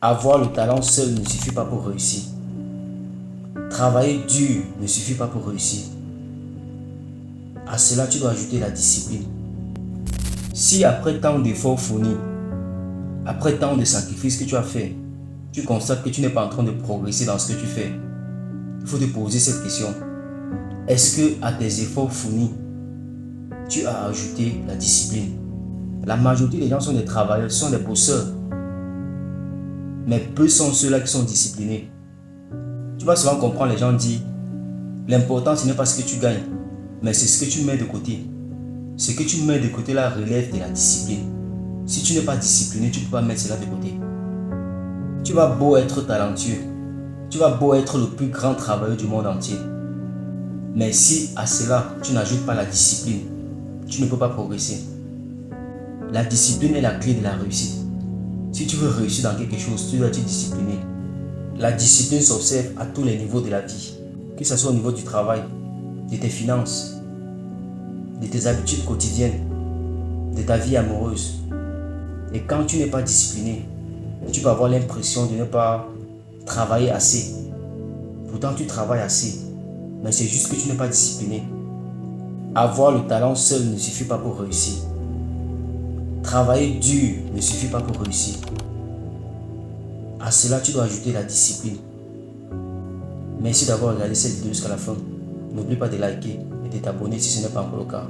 Avoir le talent seul ne suffit pas pour réussir. Travailler dur ne suffit pas pour réussir. À cela, tu dois ajouter la discipline. Si après tant d'efforts fournis, après tant de sacrifices que tu as fait, tu constates que tu n'es pas en train de progresser dans ce que tu fais, il faut te poser cette question. Est-ce que à tes efforts fournis, tu as ajouté la discipline? La majorité des gens sont des travailleurs, sont des bosseurs. Mais peu sont ceux-là qui sont disciplinés. Tu vas souvent comprendre les gens dire, l'important ce n'est pas ce que tu gagnes, mais c'est ce que tu mets de côté. Ce que tu mets de côté là relève de la discipline. Si tu n'es pas discipliné, tu ne peux pas mettre cela de côté. Tu vas beau être talentueux, tu vas beau être le plus grand travailleur du monde entier. Mais si à cela, tu n'ajoutes pas la discipline, tu ne peux pas progresser. La discipline est la clé de la réussite. Si tu veux réussir dans quelque chose, tu dois être discipliné. La discipline s'observe à tous les niveaux de la vie, que ce soit au niveau du travail, de tes finances, de tes habitudes quotidiennes, de ta vie amoureuse. Et quand tu n'es pas discipliné, tu vas avoir l'impression de ne pas travailler assez. Pourtant, tu travailles assez, mais c'est juste que tu n'es pas discipliné. Avoir le talent seul ne suffit pas pour réussir. Travailler dur ne suffit pas pour réussir. À cela, tu dois ajouter la discipline. Merci d'avoir regardé cette vidéo jusqu'à la fin. N'oublie pas de liker et de t'abonner si ce n'est pas encore le cas.